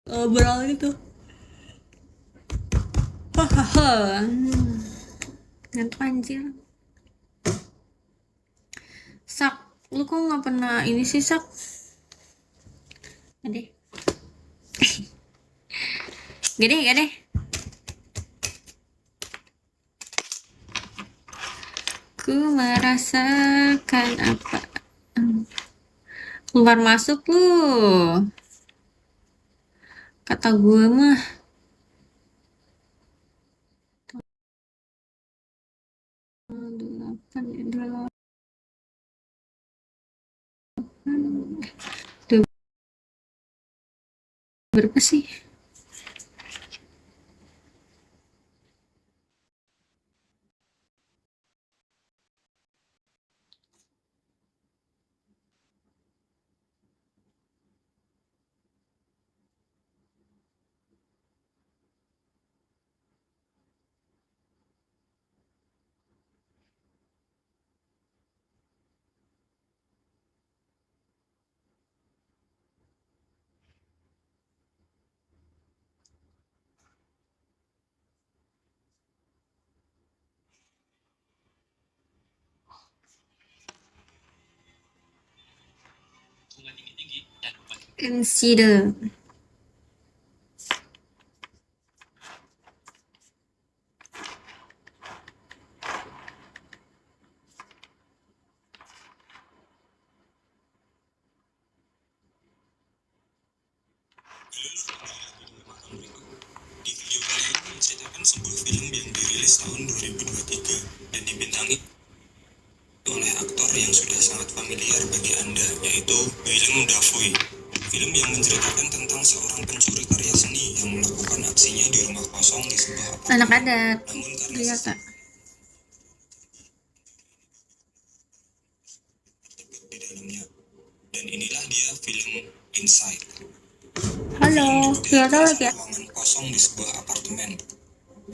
ngobrol gitu. Hahaha. Ngantuk anjir. Sak, lu kok nggak pernah ini sih, Sak? Gede. Gede. Ku merasakan apa? Keluar masuk lu. Kata gue mah. Tuh, berapa sih? Consider. Di video kali ini menceritakan sebuah film yang dirilis tahun 2023 dan dibintangi oleh aktor yang sudah sangat familiar bagi Anda, yaitu Willem Dafoe. Film yang menceritakan tentang seorang pencuri karya seni yang melakukan aksinya di rumah kosong di sebuah Anak apartemen. adat. Namun karena Lihat tak? di dalamnya. Dan inilah dia film Inside. Halo, lihat lagi ya. Ruangan kosong di sebuah apartemen.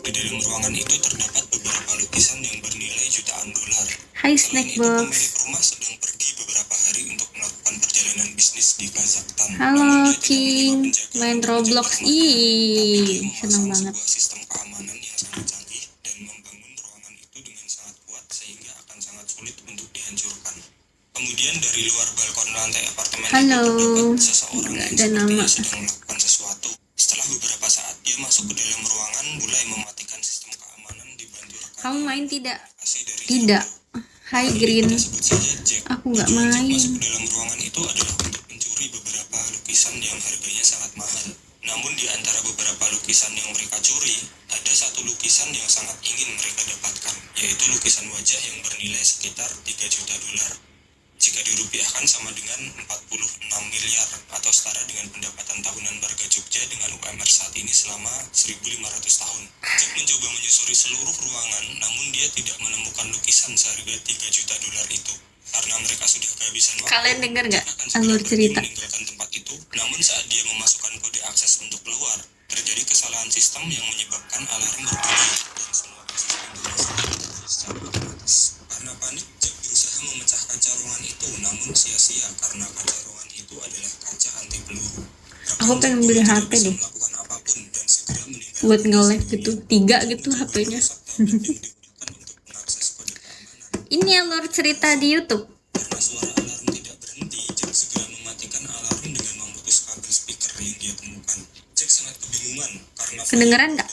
Di dalam ruangan itu terdapat beberapa lukisan yang bernilai jutaan dolar. Hai Selain itu, Snackbox. pemilik rumah sedang pergi beberapa hari untuk melakukan perjalanan bisnis di Kazakhstan. Halo King, main Roblox. Ih, seneng banget. Sebuah sistem keamanan yang sangat canggih dan membangun ruangan itu dengan sangat kuat sehingga akan sangat sulit untuk dihancurkan. Kemudian dari luar balkon lantai apartemen Halo, itu terdapat seseorang nggak yang ada nama. sedang melakukan sesuatu. Setelah beberapa saat dia masuk ke dalam ruangan, mulai mematikan sistem keamanan dibantu rekan. Kamu main tidak? Dari Tidak. Hai Green, kita sebut saja Jack. aku nggak Tujuan Jack main. masuk ke dalam ruangan itu adalah untuk mencuri beberapa lukisan yang harganya sangat mahal. Namun di antara beberapa lukisan yang mereka curi, ada satu lukisan yang sangat ingin mereka dapatkan, yaitu lukisan wajah yang bernilai sekitar 3 juta dolar. Jika dirupiahkan sama dengan 46 miliar atau setara dengan pendapatan tahunan warga Jogja dengan UMR saat ini selama 1.500 tahun. Jack mencoba menyusuri seluruh ruangan, namun dia tidak menemukan lukisan seharga 3 juta dolar itu. Karena mereka sudah kehabisan waktu. Kalian dengar nggak Jack akan alur segera cerita? meninggalkan tempat itu. Namun saat dia memasukkan kode akses untuk keluar, terjadi kesalahan sistem yang menyebabkan alarm berbunyi dan semua akses pintu masuk secara otomatis. Karena panik, Jack berusaha memecah kaca ruangan itu, namun sia-sia karena kaca ruangan itu adalah kaca anti peluru. Aku pengen beli HP deh, Melakukan apapun dan segera meninggalkan buat nge-live gitu, 3 gitu HP-nya. Ini alur cerita di YouTube. Karena suara alarm tidak berhenti, Jack segera mematikan alarm dengan memutus kabel speaker yang dia temukan. Jack sangat kebingungan karena Kedengeran nggak?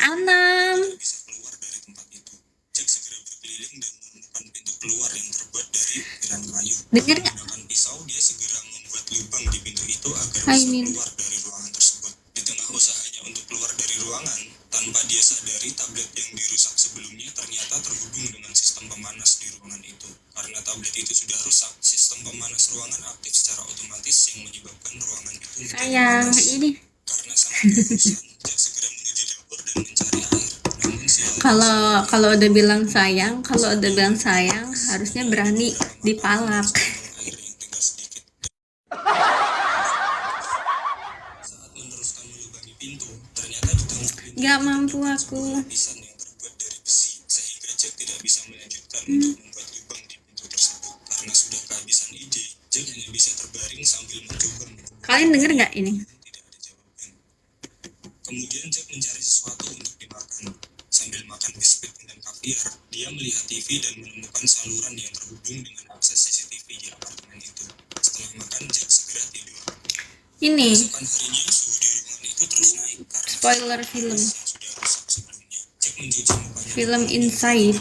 Anam. bisa keluar dari tempat itu. Jack segera berkeliling dan menemukan pintu keluar yang terbuat dari tiran kayu. Dengar nggak? Menggunakan pisau, dia segera membuat lubang di pintu itu agar Hai, bisa Min. keluar dari ruangan tersebut. Di tengah usahanya untuk keluar dari ruangan, tanpa dia sadari tablet yang dirusak sebelumnya ternyata terhubung dengan sistem pemanas di ruangan itu. Karena tablet itu sudah rusak, sistem pemanas ruangan aktif secara otomatis yang menyebabkan ruangan itu menjadi Sayang, panas. ini Karena sangat kehausan, Jack segera menuju dapur dan mencari air. Namun sialnya, kalau udah bilang sayang, harusnya berani dipalak. air yang tinggal sedikit. Saat meneruskan melubangi pintu, ternyata di tengah pintu Gak mampu aku. lapisan yang terbuat dari besi, sehingga Jack tidak bisa melanjutkan untuk membuat lubang di pintu tersebut. Karena sudah kehabisan ide, Jack hanya bisa terbaring sambil mencoba Kalian denger nggak ini? tidak Kemudian Jack mencari sesuatu untuk dimakan. Sambil makan biskuit dengan kaviar, dia melihat TV dan menemukan saluran yang terhubung dengan akses CCTV di apartemen itu. Setelah makan, Jack segera tidur. Ini Keesokan harinya, suhu di ruangan itu terus naik karena spoiler film yang sudah rusak sebelumnya. Jack mencuci mukanya film dengan Inside.